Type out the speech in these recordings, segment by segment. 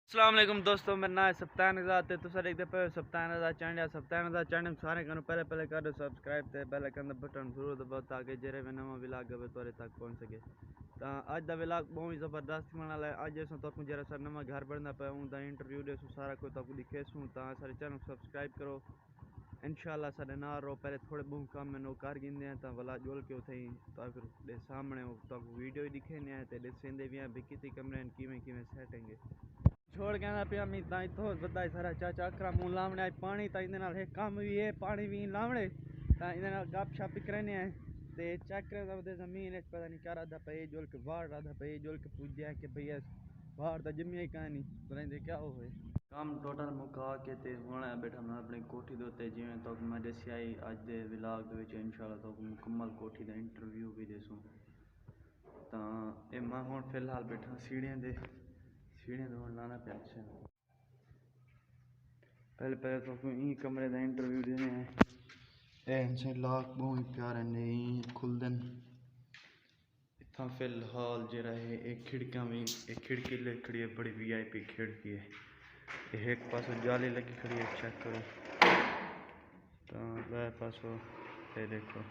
अस्सलाम वालेकुम दोस्तों, मेरा नाम है सप्तान आज़ाद है। तुम देखते पे सप्तान आज़ाद चैनल सारे करो पहले कर दो सब्सक्राइब ते बेल आइकन दा बटन जरूर दबाओ ताकि जेरे भी नवा व्लॉग आवे तोरे तक पहुंच सके। तो अज दा व्लॉग बहुत ही ज़बरदस्त होने वाला है। अज अस तो जरा सर नवा घर बनता पे उनका इंटरव्यू देसू सारा कुछ तो दिखेसू। तो सारे चैनल सब्सक्राइब करो इंशाल्लाह सारे ना रहो। पहले थोड़े बहुत काम में कर गिंदे हैं तो व्लॉग जोल के उथे तो फिर सामने तो वीडियो ही दिखे नहीं है तो दिखेंदे भी हैं भी कितनी कमरे किमें किमें सेटिंग छोड़ कहना पिया मी ताई तो बधाई सारा चाचा अखरा मुँह लावने आज पानी तो इन कम भी है पानी भी लावने तो इन गप शप करने हैं तो चेक कर जमीन पता नहीं क्या रहा पे जोल के बाहर रहा पे जोल के पूछे कि भैया बाहर तो जमी ही कहानी बोलेंगे क्या हो काम टोटल मुका के ते होना बैठा मैं अपनी कोठी दे उत्ते जिवें तो मैं दस्सिया ही अज दे व्लॉग दे विच इंशाल्लाह तो मुकम्मल कोठी दा इंटरव्यू भी देसूं। तो ये मैं हुण फिलहाल बैठा सीढ़ियां दे लाना पे। अच्छा पहले तो ई कमरे का इंटरव्यू देने हैं इनसे लाख बहुत प्यारे नहीं खुल दिन इतना फिलहाल जरा है एक खिड़कियाँ भी एक खिड़की लगी खड़ी है बड़ी VIP खिड़की है एक पास जाली लगी खड़ी है चेक करो तो वह पास ये देखो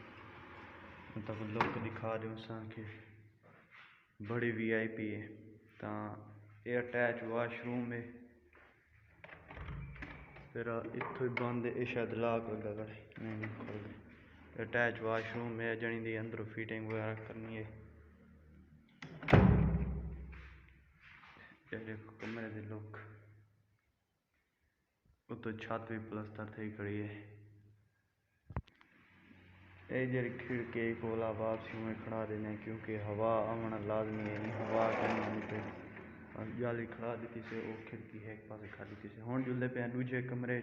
मतलब लोग दिखा रहे हो सा कि बड़ी VIP है। तो ये अटैच वाशरूम है फिर इतों ही बंद है शायद लॉक लगा कर नहीं खोल गए। अटैच वाशरूम है जनी दी अंदर फिटिंग वगैरह करनी है। ये देखो कमरे के लुक तो छत भी प्लस्तर थी खड़ी है। ये जरी खिड़की कोला वापसी में खड़ा देने क्योंकि हवा आना लाजमी है हवा करनी जाली खड़ा दी से वो खिड़की है एक पास खाली थी से हूँ जुलते पे दूजे कमरे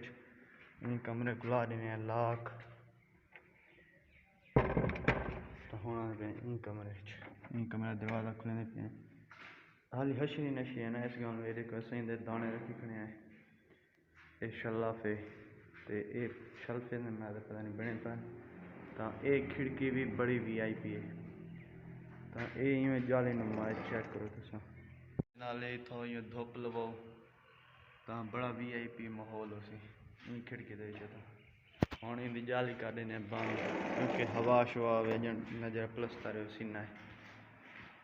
इन कमरे खुला देने लाख तो होना पे इन कमरे दरवाजा खुलने पे हाली हशी नशी है ना इस गाँव में देखो सही दाने रखी खड़े हैं ये शलाफे तो ये शल्फे ने मैं पता नहीं बने पर तो एक खिड़की भी बड़ी VIP है। तो ये जाली नुमाइश चेक करो तुम नाले थोड़ा धुप लवो तो बड़ा VIP माहौल उसी खिड़की दे तो हूँ इन जाली कर देने बंद क्योंकि हवा शवा वेजन नजर प्लस्तर सीना है।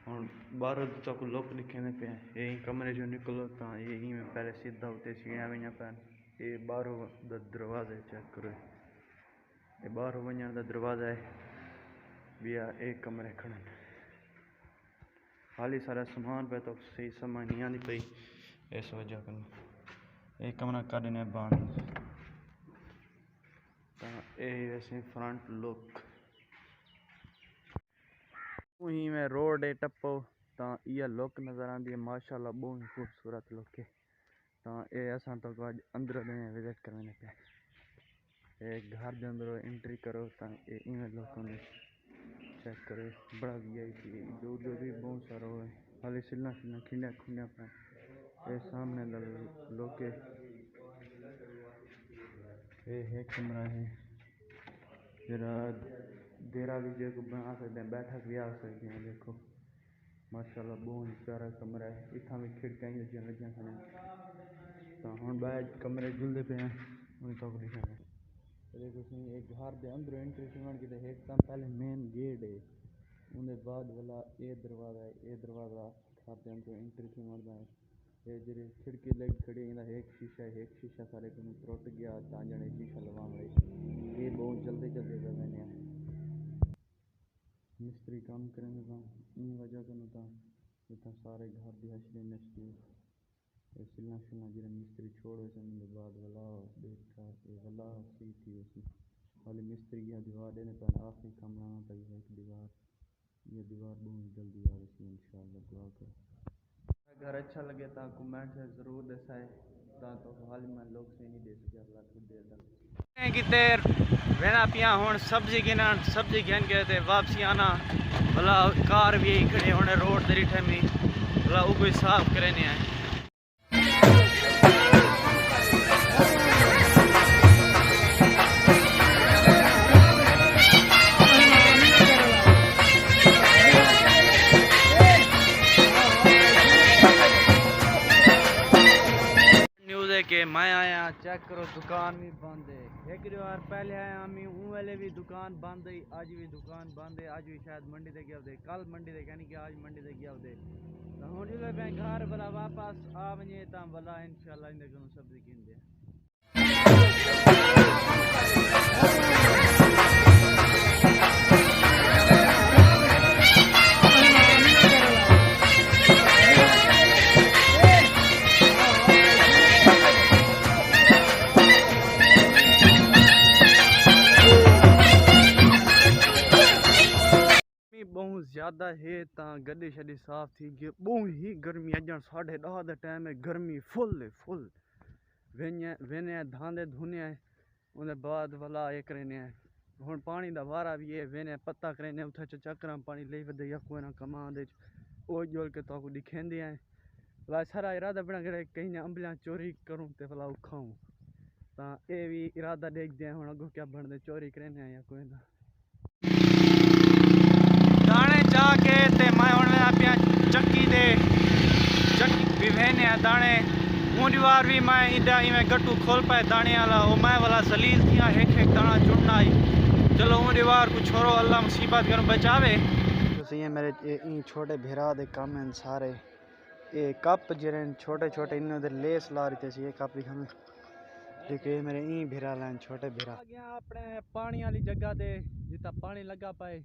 हूँ बाहर तक लुक दिखे पे यही कमरे जो निकलो तो यही में पहले सीधा उत्ते सीढ़ियाँ भी पैन ये बाहरों दरवाजे चेक करो ये बाहरों वजन का दरवाजा है भी एक कमरे खड़े हाली सारा सामान पे तो सही समझ नहीं आती पई इस वजह कर एक कमरा कर देने बंद। तो यही वैसे फ्रंट लुक वही में रोड है टप्पो तो यह लुक नज़र आती है माशाल्लाह बहुत खूबसूरत लुक है। तो ये असा तो आज अंदर विजिट करने पे एक घर के अंदर एंट्री करो तो ये इवें लोगों ने चेक करो बड़ा VIP दूर दूर भी बहुत सारा हो हाली सिलना खिंडिया खुंडिया पे ये सामने लोग ये है कमरा है फिर देरा भी जो बना सकते हैं बैठक भी आ सकते हैं। देखो माशाल्लाह बहुत प्यारा कमरा है इतना भी खिड़कियाँ लगियां खड़े तो हम बैठ कमरे जुलते पे हैं उन्हें तो दिखा देखो एक घर के अंदर एंट्री सुन की एकदम पहले मेन गेट है उन्हें बाद वाला ये दरवाज़ा घर के अंदर एंट्री सुनता है ये जी खिड़की लगी खड़ी एक शीशा सारे को टुट गया तो जने शीशा लगा ये बहुत जल्दी पे मैंने मिस्त्री काम करेंगे तो इन वजह से इतना सारे घर की हशरी नशरी सिलना शुलना जो मिस्त्री छोड़े से बाद वाला देखा ये वाला सही थी उसी वाले मिस्त्री की दीवार देने पर आखिरी काम लाना पड़ी है एक दीवार ये दीवार बहुत जल्दी आ रही है इंशाल्लाह दुआ करो। घर अच्छा लगे तो कमेंट से ज़रूर दसाए तो हाल में लोग से नहीं दे सके अगला कुछ देर तक कि देर वेना पिया हूँ सब्जी गिना सब्जी गिन गए थे वापसी आना भला कार भी यही खड़े होने रोड तरी ठहमी भला वो कोई साफ करे नहीं आए। के मैं आया चेक करो दुकान भी बंद है। एक बार पहले आया मैं वाले भी दुकान बंद है, आज भी दुकान बंद है। आज भी शायद मंडी तक गया कल मंडी तक यानी कि आज मंडी तक गया तो हूँ जो मैं घर भला वापस आ वजे तो भला इंशाल्लाह इन सब्जी किन दे। बहुत ज़्यादा है तो गड्डी शड्डी साफ थी गए। बहुत ही गर्मी अज 10:30 का टाइम है, गर्मी फुल फुल वेने धांधे धुने उन्हें बाद भला ये करेने हूँ पानी का वारा भी है वेने पत्ता करेने उठे चक्कर पानी ले वे कोई ना कमा दे ओ जोल के तो दिखेंदे हैं भला सारा इरादा बना करे कहीं ना अंबलियाँ चोरी करूँ तो भला खाऊँ तो ये भी इरादा देखते हैं हूँ अगो क्या बनते चोरी करेने या कोई ना दाने जाके ते मैं हुण पिया चक्की दे चक्की भी वेने दाने ऊँच बार भी मैं इदा इवें गट्टू खोल पाए दाने वाला वो मैं वाला सलील थिया एक दाना चुनना आई। चलो ऊँच बार कुछ छोड़ो अल्लाह मुसीबत कर बचावे। तो ये मेरे छोटे भिरा दे काम हैं सारे ये कप जिरे छोटे छोटे इन्होंने लेस ला रही थी ये कप दिखा देखिए मेरे भिरा लाइन छोटे भिरा गया अपने पानी वाली जगह दे जितना पानी लगा पाए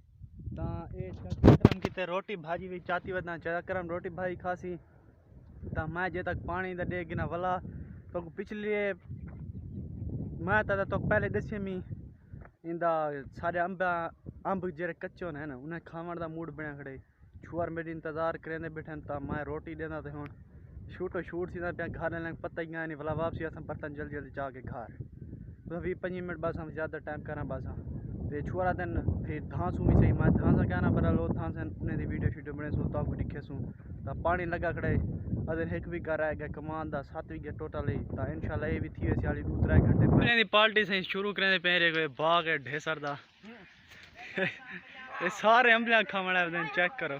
चक्रम की रोटी भाजी भी चाहती वरना चक्रम रोटी भाजी खासी तो मैं जे तक पानी दा दे गिना वाला तो पिछले मैं तो पहले दसे मी इंदा सारे अंब जेरे कच्चे ने ना उन्हें खावन का मूड बनया खड़े छुआर मेरी इंतजार करेंदे बैठे तो मैं रोटी देना तो हूँ शूटो शूट सी पे घर पता ही नहीं भला वापसी अस बर्तन जल्दी जल्दी जाके घर तो 20-25 मिनट बस हम ज़्यादा टाइम करा बस तो छुआरा दिन फिर धांसू भी सही मैं धांसा क्या ना बरा लो धांस उन्हें वीडियो शीडियो बने सो तो दिखे सूँ तो पानी लगा खड़े अदर एक भी कर गया कमान का 7 भी गया टोटल ही तो इंशाल्लाह ये भी थी वैसे वाली 2-3 घंटे पहले पार्टी से शुरू करें पहले कोई बाग है ढेसर का ये सारे अंबलियाँ खावना चेक करो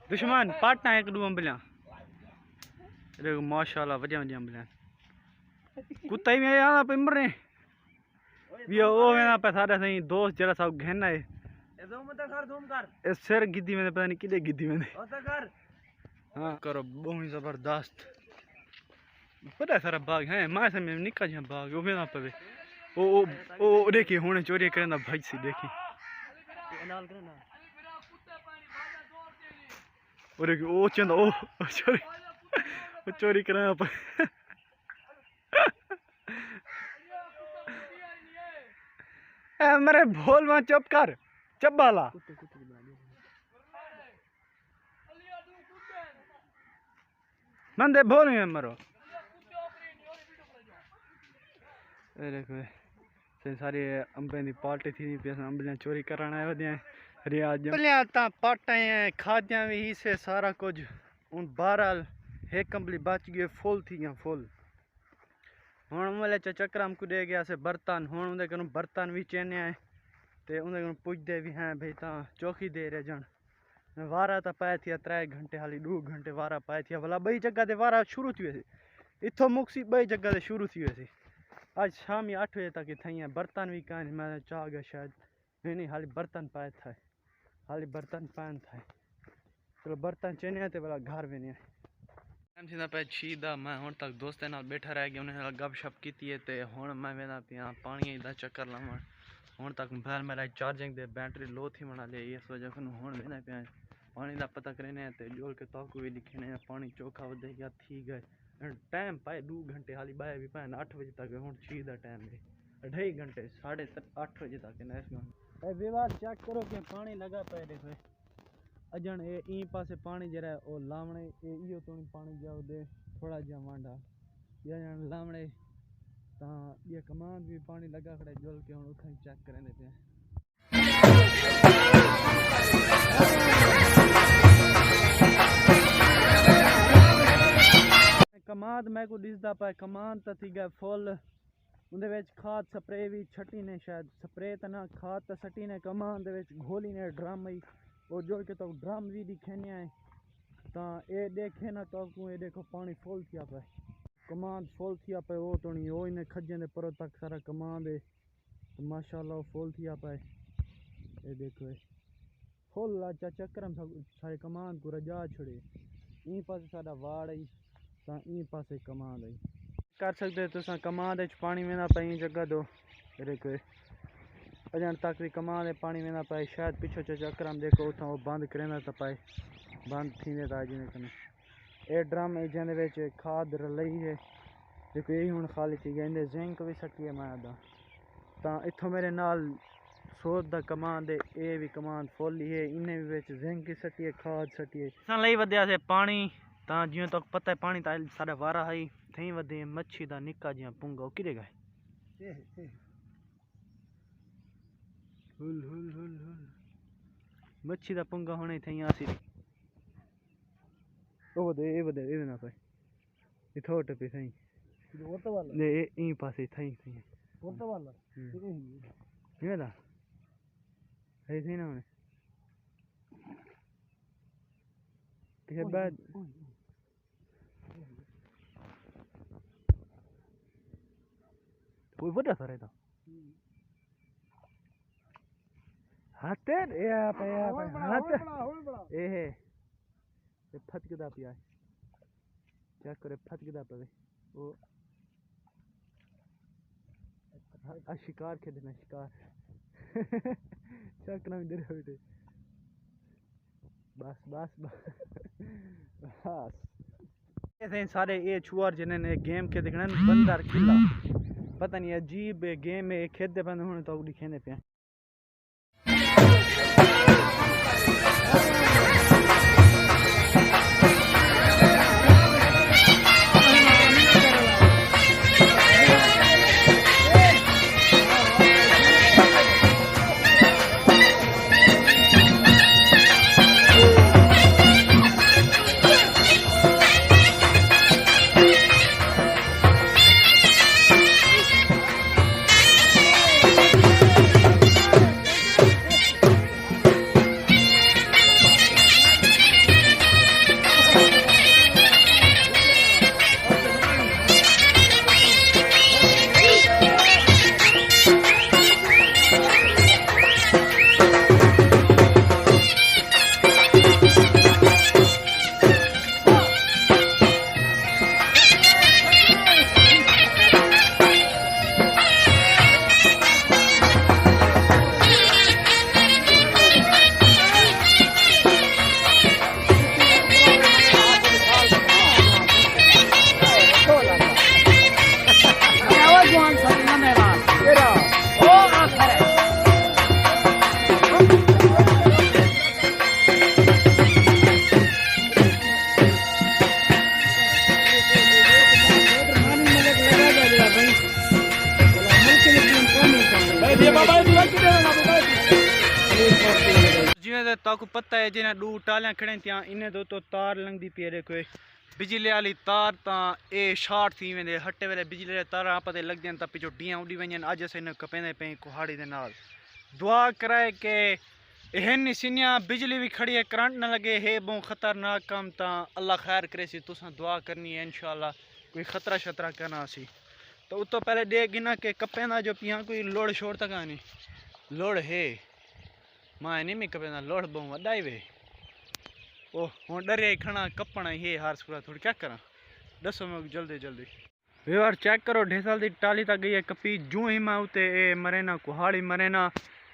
दुश्मन पाटना एक दो अंबलियाँ देखो माशाल्लाह वजिया वजिया अंबलियाँ कुत्ता ही में यहाँ पे मर रहे ये वो मेरा पे सारे सही दोस्त जरा सब घेना है इस सिर गिद्दी में पता नहीं किधे गिद्दी में हाँ करो बहुत ही जबरदस्त पता है सारा बाग है माँ से में निका जहाँ बाग वो मेरा पे ओ देखिए होने चोरी करना भाई सी देखिए और ओ चंदा ओ चोरी करना पे मेरे भोल में चुप कर चब्बाला मंदे भोल में मरो देखो सारी अंबे की पार्टी थी अंबलियाँ चोरी कराना है रियाज पाटा खाद्या भी से सारा कुछ हूँ बहरहाल एक कंबली बच गई फुल थी फुल हूँ वाले चक्कर हमको दे गया से बर्तन हूँ उन्हें बर्तन भी चेने आए तो उन्हें पुजते भी हैं भाई तो चौकी दे रहे जन वारा तो पाए थी 3 घंटे हाली 2 घंटे वारा पाए थी भला बई जगह से वारा शुरू थी वैसे इतों मुक्सी बई जगह से शुरू थी वैसे आज शाम 8 बजे तक थी बर्तन भी कहीं मैं चाह गया शायद नहीं हाली बर्तन पाए था हाली बर्तन पान था चलो बर्तन चेने तो भला घर भी नहीं पे छीदा मैं हूँ तक दोस्तों नाल बैठा रह गया उन्हें गप शप की तो हूँ मैं वेना पिया पानी का चक्कर लावन हूँ तक मोबाइल मेरा चार्जिंग दे बैटरी लो थी बना ले इस वजह से हूँ वेना पिया पानी का पता करें तो जोल के तक भी लिखे पानी चोखा वधे गया थी गए टाइम पाए 2 घंटे हाली बाय भी पाए 8 बजे तक हूँ छी का टाइम है 2.5 घंटे 8:30 बजे तक विवाद चेक करो कि पानी लगा पाए देखो अजन ई पासे पानी जरा वो लावणे इो तो पानी जाओ दे थोड़ा जहा वांडा ये लावणे तो ये कमान भी पानी लगा खड़े जुल के हम उठा चेक करें पे कमाद मैं को दिसदा पाए कमान तो थी गए फुल उन्हें खाद स्प्रे भी छटी ने शायद स्प्रे तो ना खाद तो सटी ने कमान घोली ने ड्रम ही और जोड़ के तो ड्रम भी दिखे है तो ये देखे ना तो ये देखो पानी फुल किया पे कमांड फुल थिया पे वो तो नहीं वो इन्हें खज्जे ने पर तक सारा कमांड है तो माशाल्लाह फुल थिया पे ये देखो फुल अच्छा चक्करम सारे कमांड पूरा जा छड़े ई पासे साडा वाड़ आई ता ई पासे कमांड आई कर सकते तुसा कमांड च पानी में ना पई जगह दो देखो अजन तक भी कमांड पानी में ना पाए शायद पिछो चक्करम देखो उठा वो बंद करेंदा तो पाए बंद थींदे ता जिने कने ए ड्रम जिंदे विच खाद रलई है देखो यही हुण खाली थी गया इंदे जिंक भी सटी है मैं दा ता इथों मेरे नाल सोच दा कमांड ए भी कमांड फुल ही है इन्हें भी विच जिंक की सटी है खाद सटी है असां लई वधिया से पानी ता जियों तक पता है पानी ता साडा वारा है थई वधे मच्छी दा निक्का जिया पुंगा ओ किरे गए हुल हुल हुल हुल मच्छी दा पुंगा होने थई आसी ओ दे ना पे इथोट पे थई ओरता वाला ले ई पासे थई थई ओरता वाला ये दा है थी ना ने के बाद कोई बड़ा सारे दा हाथ ए पे हाथ ए है ये फटकदा पिया चेक करे फटकदा पे वो आ शिकार खेलना शिकार चेक ना इधर बैठे बस बस बस ऐसे सारे ये छुआर जिन्हें गेम खेलते हैं बंदर किला पता नहीं अजीब गेम है खेलते बंद होने तो उड़ी खेलने पे जिन्हें ताकू पता है जिन्हें दू टालियां खड़े थियां इन्हें तो तार लंघदी पी देखो बिजली वाली तार ता ए शार्ट थी वेंदे हट्टे वेले बिजली वाली तार पते लग जान ता पिछो डियां उड़ी वजन अज अस इन कपेंदे पे कुहाड़ी दे नाल दुआ कराए के एहन सिनिया बिजली भी खड़ी है करंट न लगे है बहुत खतरनाक काम ता अल्लाह खैर करे सी तुसा दुआ करनी है इंशाल्लाह कोई खतरा शतरा करना सी तो उस तो पहले देख गिना के कपेंदा जो पिया कोई लोड़ छोड़ तक नहीं लोड़ है मां नहीं मी कपेंदा लोड़ बहु वडाई वे ओ हूँ डरे खड़ा कपना ये हार पूरा थोड़ी क्या करा दसो मैं जल्दी जल्दी व्यवहार चेक करो ढेसल की टाली तक गई है कपी जू ही मैं उते ए मरे ना कुहाड़ी मरे ना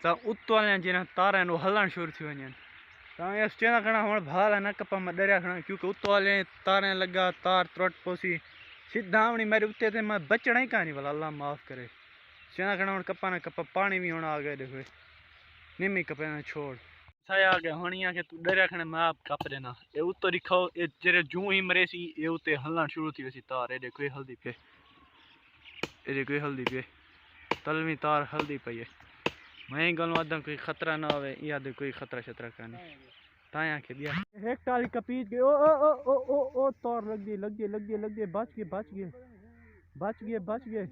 तो उत वाले जिन्हें तार हैं हलन शुरू थी वन तो इस चेना खड़ा हूँ भाल है ना कपा मैं डरिया खड़ा क्योंकि उत वाले तारें लगा तार त्रुट पोसी सीधा आवनी मेरे उत्ते थे मैं बचना ही कहानी वाला अल्लाह माफ़ करे चेना खड़ा हूँ कपा ना कपा पानी भी होना आ गए देखो निमी कपे ना छोड़ साया आ गया होनी आ के तू डरिया खने मैं आप कप देना ये उत्तो दिखाओ ये जेरे जू ही मरे सी ये उत्ते हलना शुरू थी वैसी तार ये देखो ये हल्दी पे ये देखो ये हल्दी पे तलवी तार हल्दी पे है मैं गल आदम कोई खतरा ना होवे या दे कोई खतरा शतरा का नहीं ताया के दिया एक टाली कपीज गए ओ तार लग गई बच गए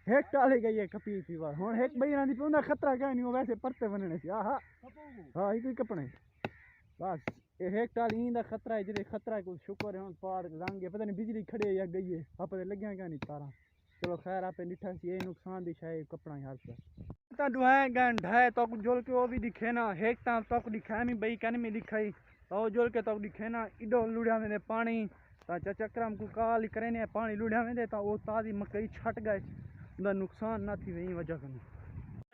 हेक टाले गई है कपी थी बार हेक बई रही पे खतरा क्या नहीं वैसे परते बनने से हाँ ये कोई कपड़े बस ये एक टाल इंदा खतरा है जेरे खतरा है कुछ शुक्र है हुन पहाड़ रंग है पता नहीं बिजली खड़े या गई है आपे लग्या क्या नहीं तारा चलो खैर आपे निठा सी ये नुकसान दी शाय कपड़ा हाल पर ता दुआए गन ढाए तो जोल के वो भी दिखे ना एक ता तो दिखा मी बई कन में दिखाई तो जोल के तो दिखे ना इडो लुड़िया में पानी ता चक्रम को काल करे ने पानी लुड़िया में दे ता वो ताजी मकई छट गए उनका नुकसान ना थी वही वजह कन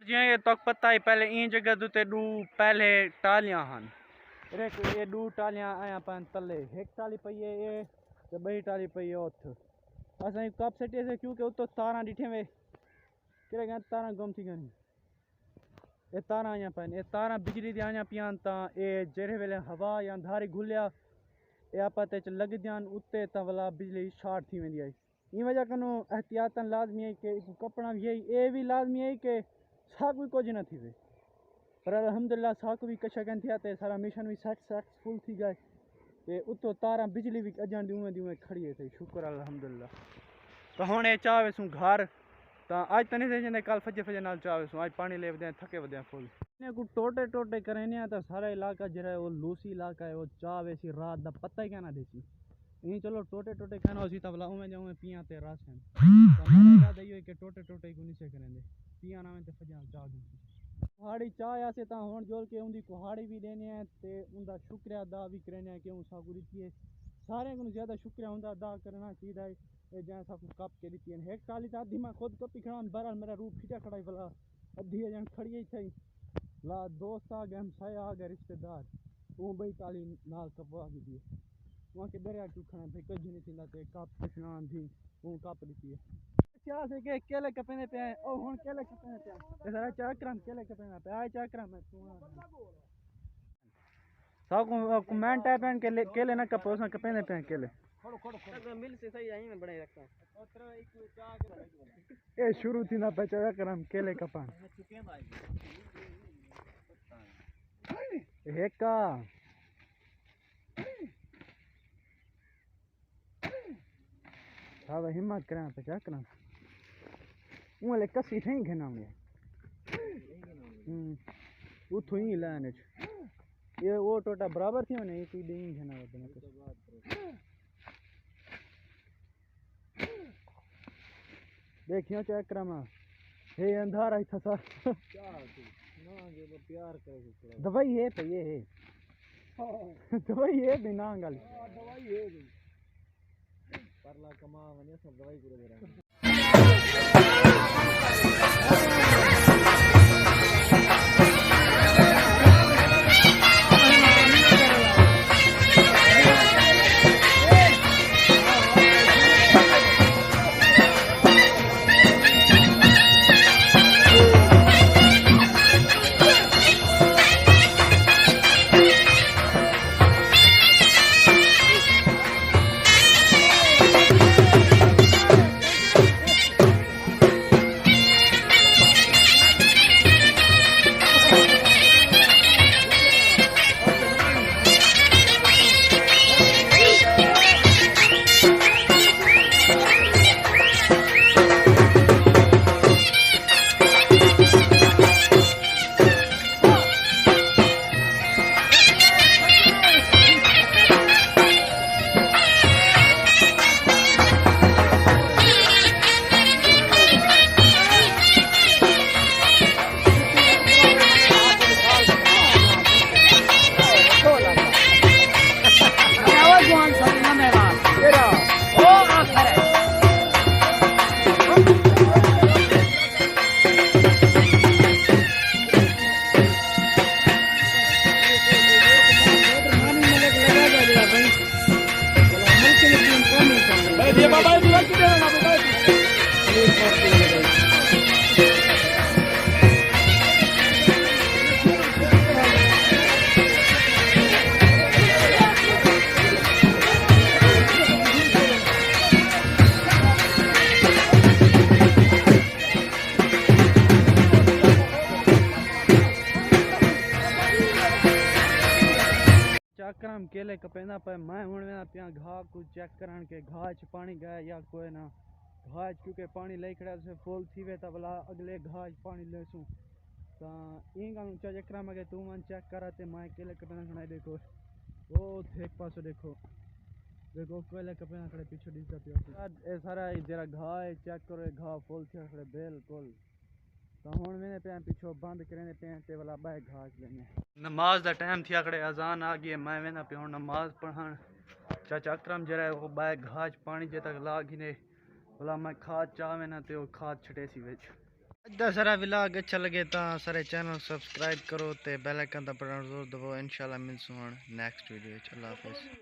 जे तो पता ही पहले इन जगह दुते दू पहले टालियां हन ये दू टालियां आया पान तले एक टाली पई है ये ते बई टाली पई है ओथ असां कप सेटे से क्योंकि उतो तारा डिठे वे केरे गन तारा गुम थी गन ये तारा आया पान ये तारा बिजली दी आया पियान ता ये जेरे वेले हवा या धारी घुलिया ये आपते च लग जान उत्ते ता वाला बिजली शॉर्ट थी वेंदी आई इन वजह कनो एहतियातन लाजमी है कि कपड़ा भी ये भी लाजमी है कि साकु कुछ न थी वे पर अल्हम्दुलिल्लाह साकु भी कशा कन थिया ते सारा मिशन भी सक्सेसफुल थी गए ते उतो तारा बिजली भी अजान दिउं दिउं खड़ी है शुक्र अल्हम्दुलिल्लाह तो हुन ए चावे सु घर ता आज तने से जने कल फजे फजे नाल चावे सु आज पानी ले वदे थके वदे फुल ने को टोटे टोटे करे ने ता सारा इलाका जरा वो लूसी इलाका है वो चावे सी रात दा पता ही क्या ना देसी इन चलो टोटे टोटे कहना उसी तबला उमे जाऊं पिया ते राशन तो मेरा इरादा यो है कि टोटे टोटे को नहीं से करेंगे पिया ना में ते फजा चा दी कुहाड़ी चाह आसे ता हुन जोल के उंदी कुहाड़ी भी देने हैं ते उनका शुक्रिया अदा भी करने हैं कि उन साकू दी सारे को ज्यादा शुक्रिया उनका अदा करना चाहिए है जहाँ साकू कप के दी है एक साल आधी मैं खुद कपी खड़ा बहरहाल मेरा रूप खिंचा खड़ा ही भला अधी जन खड़ी ही थी ला दोस्त आ गए हमसाए आ गए रिश्तेदार वो बई ताली नाल कपवा भी दिए वहाँ के दरिया क्यों खड़ा भाई कुछ नहीं थी ते कप पछान थी वो कप दी है क्या से के केले कपने पे आए ओ हुन केले कपने पे आए सारा चक्रम केले कपने पे आए चक्रम है तू सब कमेंट टाइप है केले ना कपो सा कपने पे केले खड़ो खड़ो खड़ो मिल से सही यहीं में बने रखता ए शुरू थी ना पे चक्रम केले कपान हेका अब हिम्मत करा पे चक्रम उले कसी नहीं घना में उठो ही लाने ये वो टोटा बराबर थी ने कोई नहीं घना होता देखियो चक्रम हे अंधारा ही था क्या ना जो प्यार करे दवाई है पे ये है दवाई है बिना गल दवाई है परला कमा वने सब दवाई पूरे दे रहा है चक्रम केले कपेंदा पे मैं हुण वेना पिया घाह को चेक करान के घाह च पानी गया या कोई ना घाह क्योंकि पानी लई खड़ा से फुल थी वे ता भला अगले घाह पानी लेसू ਤਾਂ ਇਹ ਗੱਲ ਉੱਚਾ ਚੱਕਰਾਂ ਮੈਂ ਕਿ ਤੂੰ ਮਨ ਚੈੱਕ ਕਰਾ ਤੇ ਮੈਂ ਕਿਲੇ ਕਪੜਾ ਖਣਾ ਦੇਖੋ ਉਹ ਇੱਕ ਪਾਸੇ ਦੇਖੋ देखो कोयले कपड़े खड़े पीछे डिस्टा पिया ये सारा जरा घाह है चेक करो ये घाह फुल थे खड़े बिल्कुल तो हुन मैंने पे पीछे बंद करने पे ते वाला बाय घाह लेने नमाज दा टाइम थी खड़े अजान आ गई मैं वेना पे हुन नमाज पढ़न चाचा अकरम जरा वो बाय घाह पानी जे तक ला गिने वाला मैं खाद चावे ना ते वो खाद छटे सी विच अज दा सारा व्लॉग अच्छा लगे ता सारे चैनल सब्सक्राइब करो ते बेल आइकन दा बटन जरूर दबाओ इंशाल्लाह मिलसूं नेक्स्ट वीडियो च अल्लाह हाफिज़।